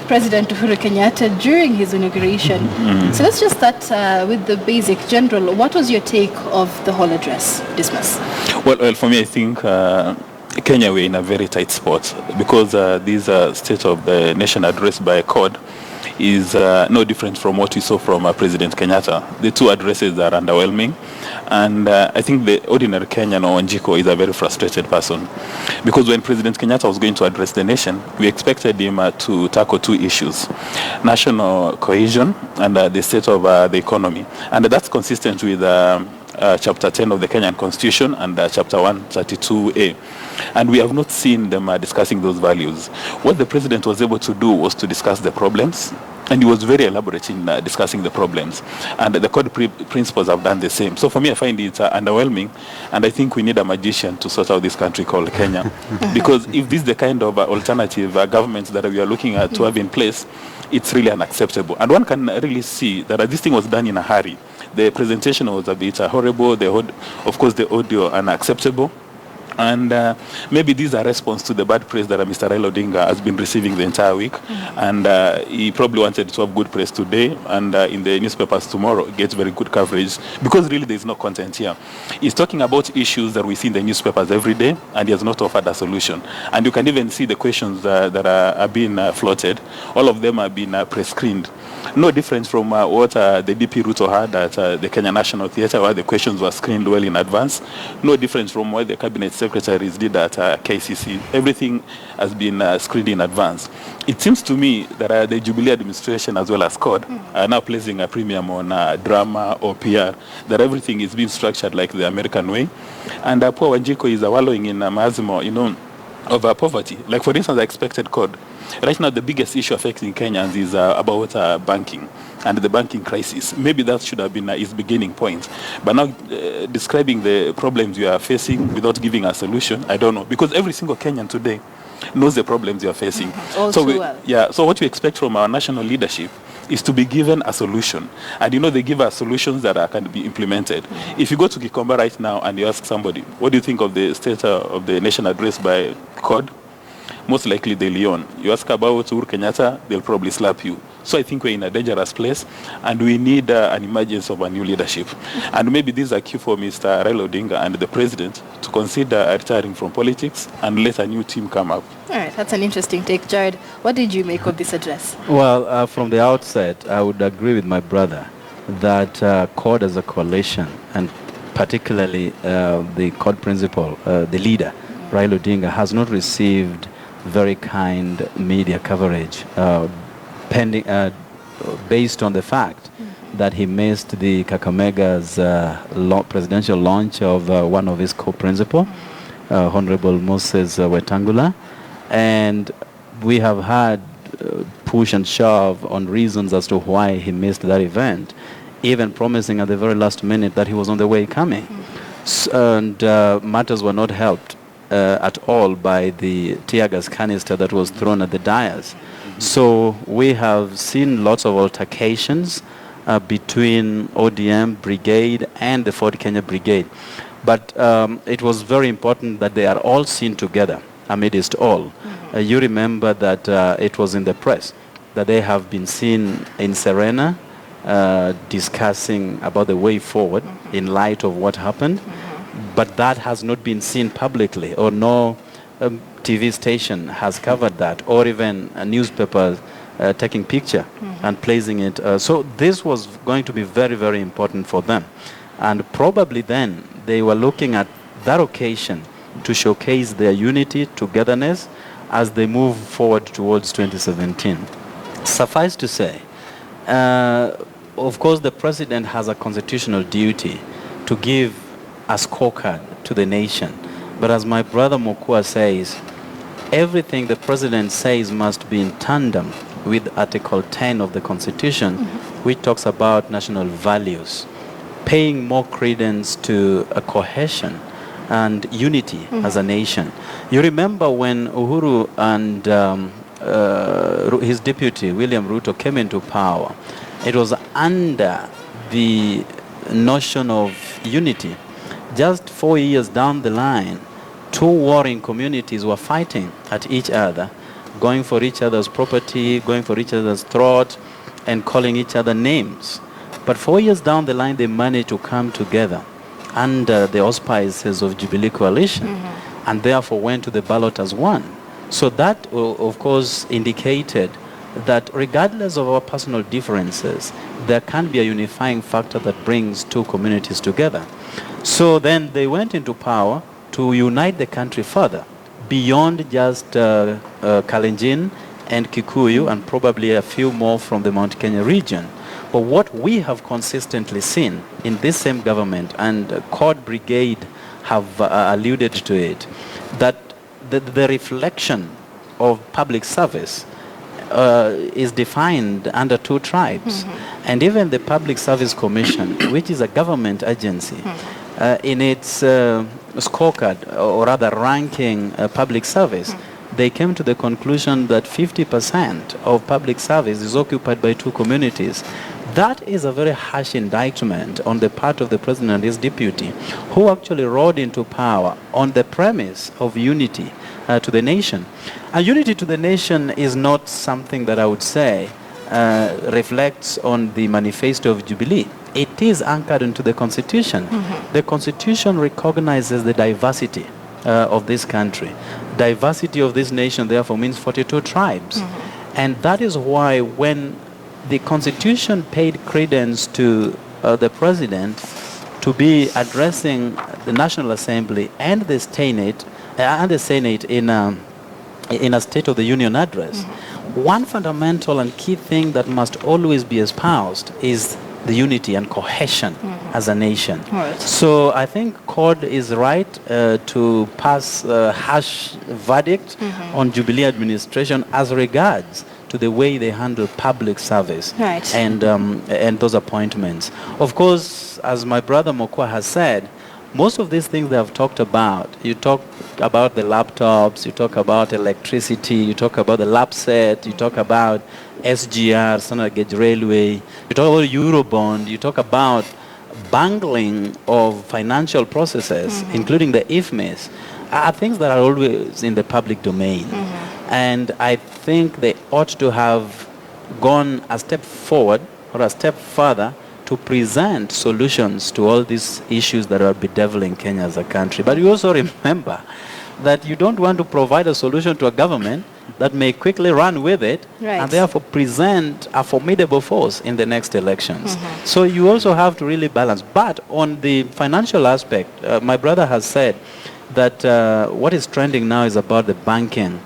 President Uhuru Kenyatta during his inauguration. So let's just start with the basic general. What was your take of the whole address, Dismas? Well, for me, I think Kenya, we're in a very tight spot because this State of the Nation address by CORD is no different from what we saw from President Kenyatta. The two addresses are underwhelming, and I think the ordinary Kenyan or Wanjiko is a very frustrated person, because when President Kenyatta was going to address the nation, we expected him to tackle two issues: national cohesion and the state of the economy, and that's consistent with Chapter 10 of the Kenyan Constitution and Chapter 132A. And we have not seen them discussing those values. What the president was able to do was to discuss the problems, and he was very elaborate in discussing the problems. And the CORD principles have done the same. So for me, I find it underwhelming, and I think we need a magician to sort out this country called Kenya. Because if this is the kind of alternative government that we are looking at to have in place, it's really unacceptable. And one can really see that this thing was done in a hurry. The presentation was a bit horrible. Of course, the audio unacceptable. And maybe these are response to the bad praise that Mr. Raila Odinga has been receiving the entire week. And he probably wanted to have good press today, and in the newspapers tomorrow gets very good coverage, because really there is no content here. He's talking about issues that we see in the newspapers every day, and he has not offered a solution. And you can even see the questions that are being floated. All of them are being pre-screened. No difference from what the DP Ruto had at the Kenya National Theatre, where the questions were screened well in advance. No difference from what the cabinet secretaries did at KCC. Everything has been screened in advance. It seems to me that the Jubilee administration, as well as CORD, are now placing a premium on drama or PR, that everything is being structured like the American way. And poor Wanjiko is wallowing in Mazimo, of poverty. Like, for instance, I expected CORD. Right now, the biggest issue affecting Kenyans is about banking and the banking crisis. Maybe that should have been his beginning point. But now, describing the problems you are facing without giving a solution, I don't know. Because every single Kenyan today knows the problems you are facing. So what we expect from our national leadership is to be given a solution. And they give us solutions that can be implemented. If you go to Gikomba right now and you ask somebody, what do you think of the State of the Nation address by CORD? Most likely they'll yawn. You ask about Uhuru Kenyatta, they'll probably slap you. So I think we're in a dangerous place, and we need an emergence of a new leadership. And maybe this is a cue for Mr. Raila Odinga and the president to consider retiring from politics and let a new team come up. All right, that's an interesting take. Jared, what did you make of this address? Well, from the outset, I would agree with my brother that CORD as a coalition, and particularly the CORD principal, the leader, Raila Odinga, has not received very kind media coverage based on the fact that he missed the Kakamega's presidential launch of one of his co-principal, Honorable Moses Wetangula. And we have had push and shove on reasons as to why he missed that event, even promising at the very last minute that he was on the way coming. And matters were not helped at all by the tear gas canister that was thrown at the dais. So we have seen lots of altercations between ODM Brigade and the Ford Kenya Brigade. But it was very important that they are all seen together amidst all. You remember that it was in the press that they have been seen in Serena discussing about the way forward in light of what happened. But that has not been seen publicly, or no TV station has covered that, or even a newspaper taking picture and placing it. So this was going to be very, very important for them. And probably then they were looking at that occasion to showcase their unity, togetherness, as they move forward towards 2017. Suffice to say, of course, the president has a constitutional duty to give a scorecard to the nation. But as my brother Mokua says, everything the president says must be in tandem with Article 10 of the Constitution, which talks about national values, paying more credence to a cohesion and unity as a nation. You remember when Uhuru and his deputy, William Ruto, came into power, it was under the notion of unity. Just 4 years down the line, two warring communities were fighting at each other. going for each other's property, going for each other's throat, and calling each other names. But 4 years down the line, they managed to come together under the auspices of Jubilee Coalition, and therefore went to the ballot as one. So that, of course, indicated that regardless of our personal differences, there can be a unifying factor that brings two communities together. So then they went into power to unite the country further, beyond just Kalenjin and Kikuyu, and probably a few more from the Mount Kenya region. But what we have consistently seen in this same government, and CORD Brigade have alluded to it, that the reflection of public service is defined under two tribes. And even the Public Service Commission, which is a government agency, in its scorecard, or rather ranking public service, they came to the conclusion that 50% of public service is occupied by two communities. That is a very harsh indictment on the part of the president and his deputy, who actually rode into power on the premise of unity to the nation. And unity to the nation is not something that I would say reflects on the manifesto of Jubilee. It is anchored into the Constitution. The Constitution recognizes the diversity of this country. Diversity of this nation, therefore, means 42 tribes. And that is why when the Constitution paid credence to the President to be addressing the National Assembly and the Senate, in a State of the Union address, one fundamental and key thing that must always be espoused is the unity and cohesion as a nation. Right. So I think CORD is right to pass a harsh verdict on Jubilee administration as regards to the way they handle public service and those appointments. Of course, as my brother Mokwa has said, most of these things they have talked about, you talk about the laptops, you talk about electricity, you talk about the lap set, you talk about SGR, Standard Gauge Railway, you talk about Eurobond, you talk about bungling of financial processes, including the IFMIS, are things that are always in the public domain. And I think they ought to have gone a step forward or a step further to present solutions to all these issues that are bedeviling Kenya as a country. But you also remember that you don't want to provide a solution to a government that may quickly run with it and therefore present a formidable force in the next elections. So you also have to really balance. But on the financial aspect, my brother has said that what is trending now is about the banking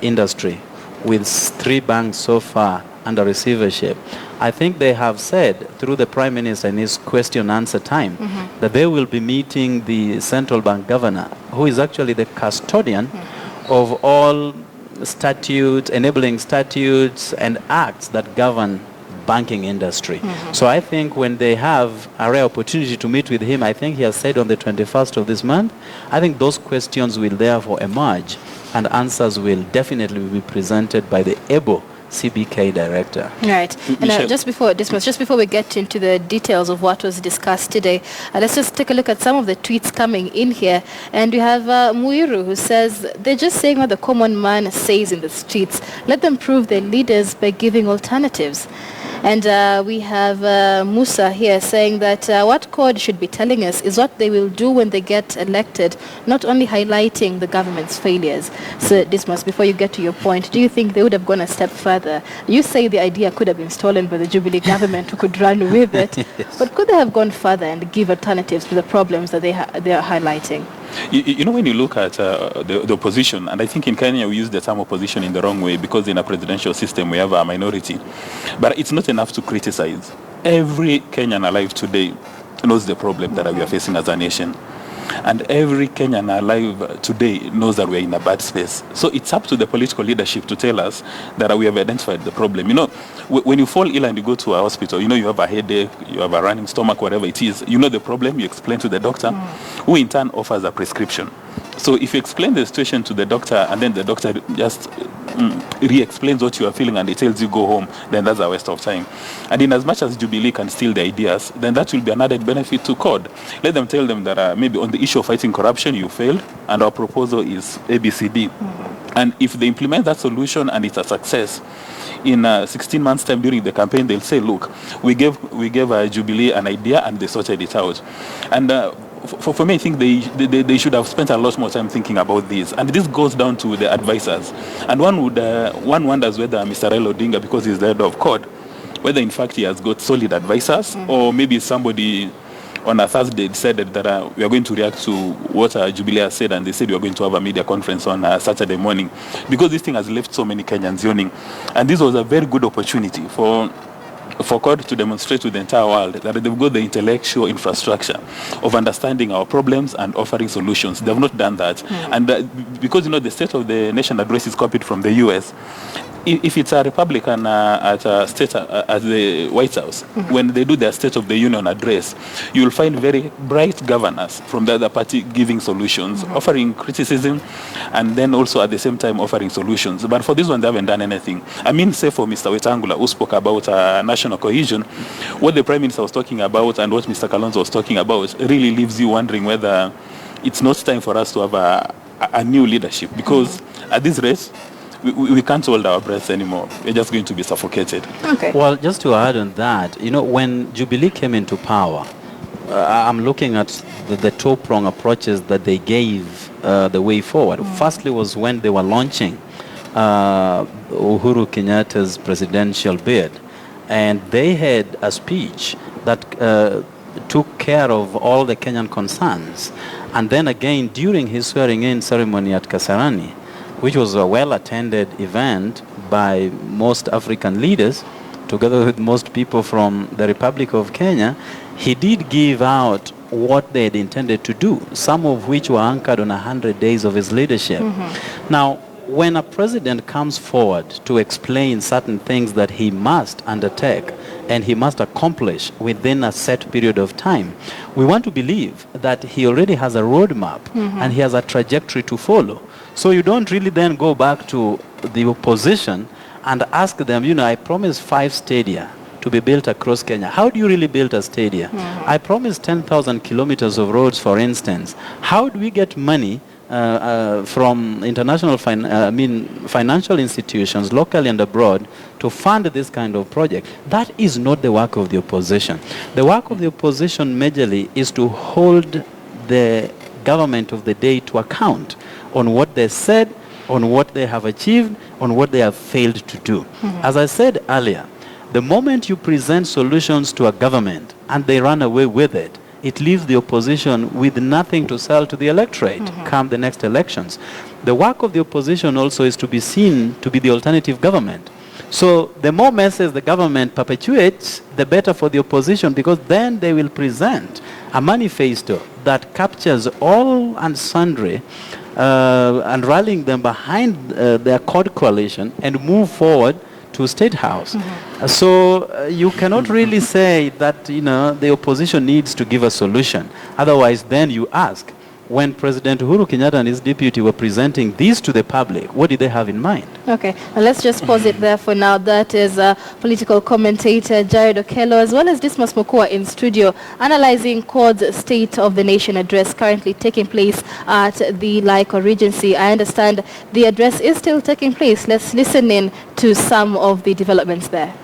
industry, with 3 banks so far under receivership. I think they have said through the Prime Minister in his question answer time that they will be meeting the central bank governor, who is actually the custodian of all statutes, enabling statutes and acts that govern banking industry. So I think when they have a rare opportunity to meet with him, I think he has said on the 21st of this month, I think those questions will therefore emerge and answers will definitely be presented by the able CBK director. Right. And just before we get into the details of what was discussed today, let's just take a look at some of the tweets coming in here. And we have Muiru, who says, they're just saying what the common man says in the streets. Let them prove their leaders by giving alternatives. And we have Musa here saying that what CORD should be telling us is what they will do when they get elected, not only highlighting the government's failures. So Dismas, before you get to your point, do you think they would have gone a step further? You say the idea could have been stolen by the Jubilee government who could run with it, yes. But could they have gone further and give alternatives to the problems that they are highlighting? You know, when you look at the opposition, and I think in Kenya we use the term opposition in the wrong way because in a presidential system we have a minority. But it's not enough to criticize. Every Kenyan alive today knows the problem that we are facing as a nation. And every Kenyan alive today knows that we are in a bad space. So it's up to the political leadership to tell us that we have identified the problem. You know, when you fall ill and you go to a hospital, you know you have a headache, you have a running stomach, whatever it is, you know the problem, you explain to the doctor, who in turn offers a prescription. So if you explain the situation to the doctor and then the doctor just re-explains what you are feeling and he tells you go home, then that's a waste of time. And in as much as Jubilee can steal the ideas, then that will be another benefit to CORD. Let them tell them that maybe on the issue of fighting corruption you failed and our proposal is ABCD. And if they implement that solution and it's a success, in 16 months' time during the campaign, they'll say, look, we gave Jubilee an idea and they sorted it out. And for me, I think they should have spent a lot more time thinking about this. And this goes down to the advisors. And one wonders whether Mr. Raila Odinga, because he's the head of CORD, whether in fact he has got solid advisors, or maybe somebody on a Thursday decided that we are going to react to what Jubilee has said, and they said we are going to have a media conference on Saturday morning, because this thing has left so many Kenyans yawning. And this was a very good opportunity for CORD to demonstrate to the entire world that they've got the intellectual infrastructure of understanding our problems and offering solutions. They have not done that. And because, the State of the Nation address is copied from the US, if it's a Republican at the White House, when they do their State of the Union address, you'll find very bright governors from the other party giving solutions, offering criticism, and then also at the same time offering solutions. But for this one, they haven't done anything. I mean, say for Mr. Wetangula, who spoke about national cohesion, what the Prime Minister was talking about and what Mr. Kalonzo was talking about really leaves you wondering whether it's not time for us to have a new leadership, because at this rate, we can't hold our breath anymore. We're just going to be suffocated. Okay. Well, just to add on that, when Jubilee came into power, I'm looking at the two-prong approaches that they gave the way forward. Firstly was when they were launching Uhuru Kenyatta's presidential bid, and they had a speech that took care of all the Kenyan concerns. And then again, during his swearing-in ceremony at Kasarani, which was a well-attended event by most African leaders, together with most people from the Republic of Kenya, he did give out what they had intended to do, some of which were anchored on 100 days of his leadership. Now, when a president comes forward to explain certain things that he must undertake and he must accomplish within a set period of time, we want to believe that he already has a roadmap and he has a trajectory to follow. So you don't really then go back to the opposition and ask them, I promised 5 stadia to be built across Kenya. How do you really build a stadia? I promised 10,000 kilometers of roads, for instance. How do we get money from international financial institutions, locally and abroad, to fund this kind of project? That is not the work of the opposition. The work of the opposition majorly is to hold the government of the day to account on what they said, on what they have achieved, on what they have failed to do. As I said earlier, the moment you present solutions to a government and they run away with it, it leaves the opposition with nothing to sell to the electorate come the next elections. The work of the opposition also is to be seen to be the alternative government. So the more messes the government perpetuates, the better for the opposition, because then they will present a manifesto that captures all and sundry and rallying them behind their CORD coalition and move forward to State House. So you cannot really say that the opposition needs to give a solution. Otherwise, then you ask, when President Uhuru Kenyatta and his deputy were presenting these to the public, what did they have in mind? Okay, and let's just pause it there for now. That is political commentator Jared Okello, as well as Dismas Mokua in studio, analyzing CORD's State of the Nation address currently taking place at the Laiko Regency. I understand the address is still taking place. Let's listen in to some of the developments there.